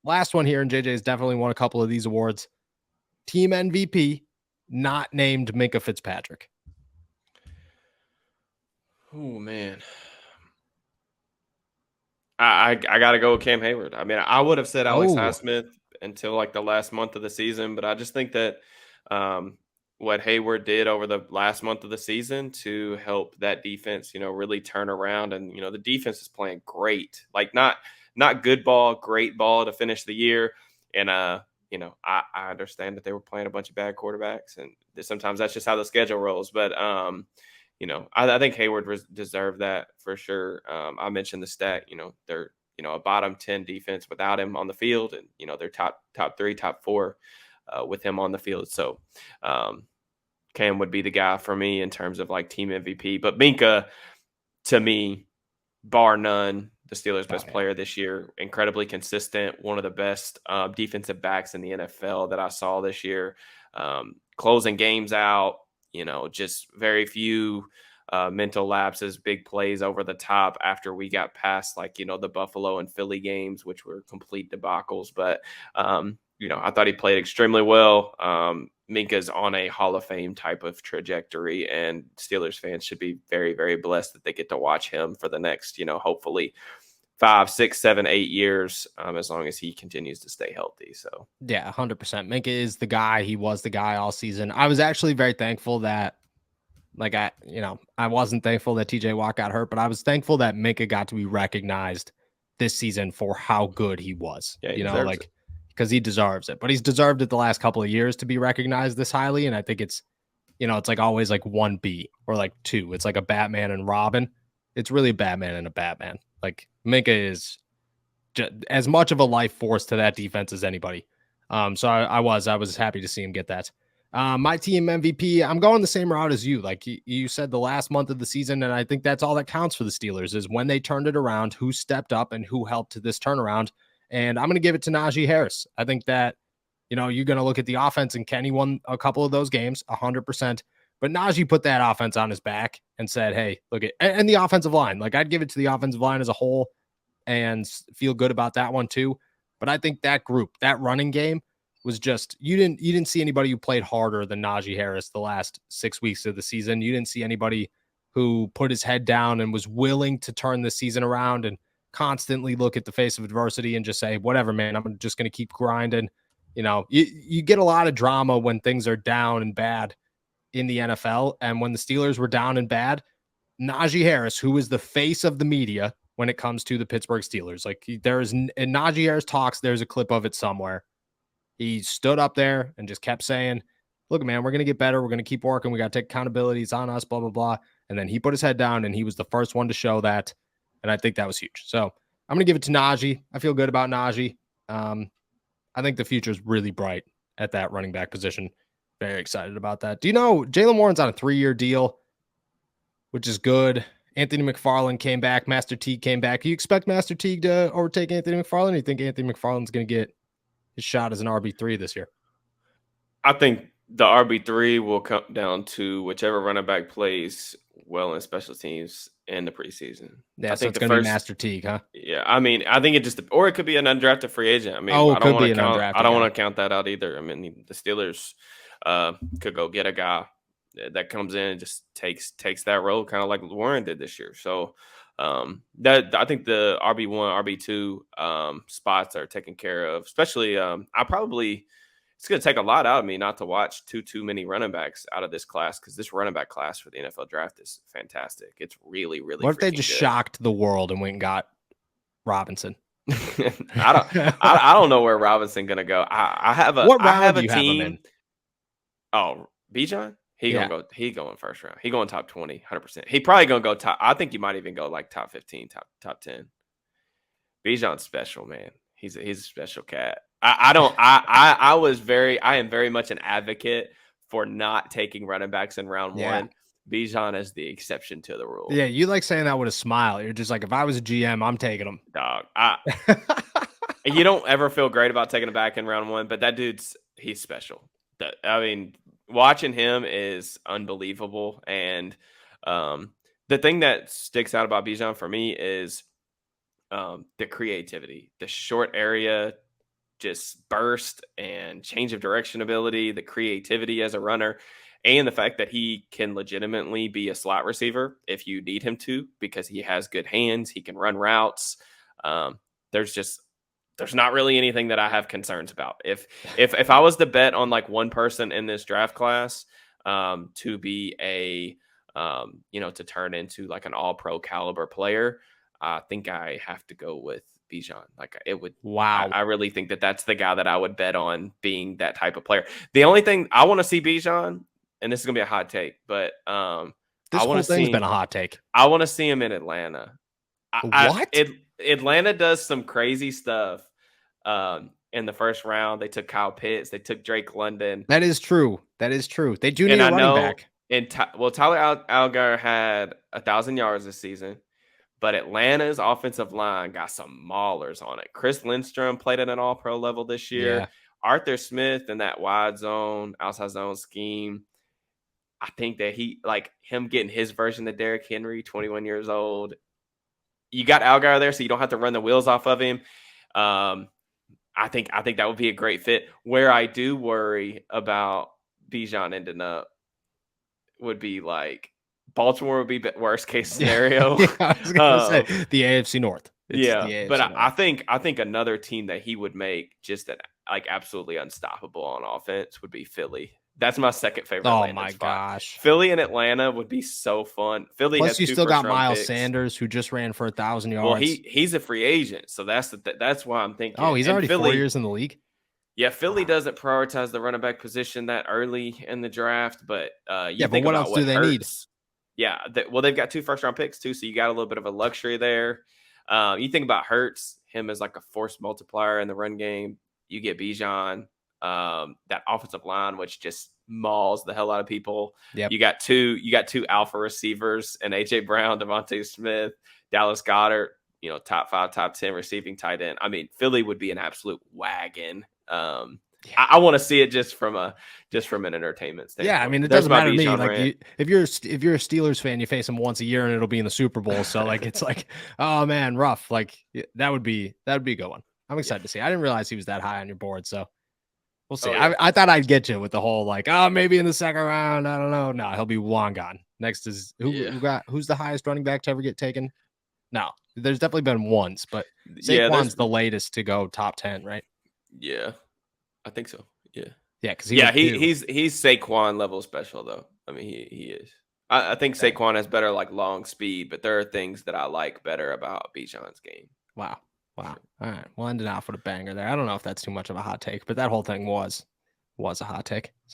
last one here, and JJ's definitely won a couple of these awards. Team MVP, not named Minkah Fitzpatrick. Oh, man. I got to go with Cam Hayward. I mean, I would have said Alex Oh, Highsmith until like the last month of the season, but I just think that what Hayward did over the last month of the season to help that defense, really turn around, and the defense is playing great, like not good ball, great ball to finish the year, and I understand that they were playing a bunch of bad quarterbacks, and sometimes that's just how the schedule rolls, but I think Hayward deserved that for sure. I mentioned the stat, they're, a bottom 10 defense without him on the field, and, they're top 3, top 4 with him on the field. So Cam would be the guy for me in terms of like team MVP. But Minkah, to me, bar none, the Steelers' best player this year, incredibly consistent, one of the best defensive backs in the NFL that I saw this year, closing games out, just very few mental lapses, big plays over the top after we got past like, the Buffalo and Philly games, which were complete debacles. But, I thought he played extremely well. Minkah's on a Hall of Fame type of trajectory, and Steelers fans should be very, very blessed that they get to watch him for the next, hopefully 5, 6, 7, 8 years, as long as he continues to stay healthy. So yeah, 100%. Minkah is the guy. He was the guy all season. I was actually very thankful that, like, I wasn't thankful that TJ Watt got hurt, but I was thankful that Minkah got to be recognized this season for how good he was. Yeah, because he deserves it. But he's deserved it the last couple of years to be recognized this highly, and I think it's, it's like always like 1B or like 2. It's like a Batman and Robin. It's really a Batman and a Batman. Like, Minkah is as much of a life force to that defense as anybody. So I was happy to see him get that. My team MVP, I'm going the same route as you. Like you said, the last month of the season, and I think that's all that counts for the Steelers is when they turned it around, who stepped up and who helped to this turnaround. And I'm going to give it to Najee Harris. I think that, you're going to look at the offense, and Kenny won a couple of those games, 100%. But Najee put that offense on his back and said, hey, look at, and the offensive line. Like, I'd give it to the offensive line as a whole and feel good about that one too. But I think that group, that running game, was just, you didn't see anybody who played harder than Najee Harris the last 6 weeks of the season. You didn't see anybody who put his head down and was willing to turn the season around and constantly look at the face of adversity and just say, whatever, man, I'm just going to keep grinding. You get a lot of drama when things are down and bad in the NFL. And when the Steelers were down and bad, Najee Harris, who is the face of the media when it comes to the Pittsburgh Steelers, like there's in Najee Harris talks, there's a clip of it somewhere. He stood up there and just kept saying, look, man, we're going to get better. We're going to keep working. We got to take accountability. It's on us, blah, blah, blah. And then he put his head down, and he was the first one to show that. And I think that was huge. So I'm going to give it to Najee. I feel good about Najee. I think the future is really bright at that running back position. Very excited about that. Do you know Jaylen Warren's on a 3-year deal, which is good. Anthony McFarland came back. Master Teague came back. Do you expect Master Teague to overtake Anthony McFarland? Or do you think Anthony McFarland's going to get his shot as an RB3 this year? I think the RB3 will come down to whichever running back plays well in special teams in the preseason. Yeah, I so think it's going to be Master Teague, huh? Yeah, I mean, I think it just, or it could be an undrafted free agent. I mean, I don't want to count that out either. I mean, the Steelers could go get a guy that comes in and just takes that role, kind of like Warren did this year. So that I think the RB1, RB2 spots are taken care of. Especially, it's going to take a lot out of me not to watch too many running backs out of this class, because this running back class for the NFL draft is fantastic. It's really, really. What if they just shocked the world and went and got Robinson? I don't know where Robinson going to go. I have a team. Oh, Bijan? He going first round. He going top 20, 100%. He probably going to go top. I think he might even go like top 15, top 10. Bijan's special, man. He's a special cat. I am very much an advocate for not taking running backs in round one. Bijan is the exception to the rule. Yeah, you like saying that with a smile. You're just like, if I was a GM, I'm taking him. Dog. You don't ever feel great about taking him back in round one, but that he's special. I mean, watching him is unbelievable. And the thing that sticks out about Bijan for me is the creativity, the short area just burst and change of direction ability, the creativity as a runner, and the fact that he can legitimately be a slot receiver if you need him to, because he has good hands, he can run routes. Um, there's not really anything that I have concerns about. If I was to bet on like one person in this draft class to be a to turn into like an all pro caliber player, I think I have to go with Bijan. Like it would. Wow. I really think that that's the guy that I would bet on being that type of player. The only thing I want to see Bijan, and this is gonna be a hot take, but This I want whole to thing's see been a hot take. I want to see him in Atlanta. What? Atlanta does some crazy stuff. In the first round, they took Kyle Pitts, they took Drake London, That is true. That is true. They do need and a I running know. back. And Tyler Algier had 1,000 yards this season, but Atlanta's offensive line got some maulers on it. Chris Lindstrom played at an All-Pro level this Yeah. year. Arthur Smith in that wide zone, outside zone scheme. I think that he like him getting his version of Derrick Henry, 21 years old. You got Algier there, so you don't have to run the wheels off of him. I think that would be a great fit. Where I do worry about Bijan ending up would be like Baltimore would be worst case scenario. Yeah, I was gonna say the AFC North. It's the Yeah, AFC but North. I think another team that he would make just like absolutely unstoppable on offense would be Philly. That's my second favorite. Oh landing my spot. gosh. Philly and Atlanta would be so fun. Philly Plus, has you 2 still got first-round Miles picks. Sanders, who just ran for 1,000 yards. Well, he's a free agent, so that's why I'm thinking. Oh, he's and already Philly, 4 years in the league. Yeah, Philly doesn't prioritize the running back position that early in the draft, but you But think what about else what do they need? Yeah, well, they've got 2 first-round picks too, so you got a little bit of a luxury there. You think about Hurts, him as like a force multiplier in the run game. You get Bijan, that offensive line, which just mauls the hell out of people. Yep. You got two alpha receivers and AJ Brown, Devontae Smith, Dallas Goedert. Top 5, top 10 receiving tight end. I mean, Philly would be an absolute wagon. I want to see it just from an entertainment standpoint. Yeah, I mean, it There's doesn't my matter to me. Bijan Like, rant. if you're a Steelers fan, you face them once a year, and it'll be in the Super Bowl. So, like, it's like, oh man, rough. Like, that would be a good one. I'm excited to see. I didn't realize he was that high on your board, so we'll see. Oh, yeah. I thought I'd get you with the whole like, oh, maybe in the second round. I don't know. No, he'll be long gone. Next is who's the highest running back to ever get taken? No, there's definitely been ones, but Saquon's the latest to go top 10, right? Yeah, I think so. Yeah. Yeah, because he's Saquon level special though. I mean, he is. I think Saquon has better like long speed, but there are things that I like better about Bijan's game. Wow. All right, we'll end it off with a banger there. I don't know if that's too much of a hot take, but that whole thing was a hot take.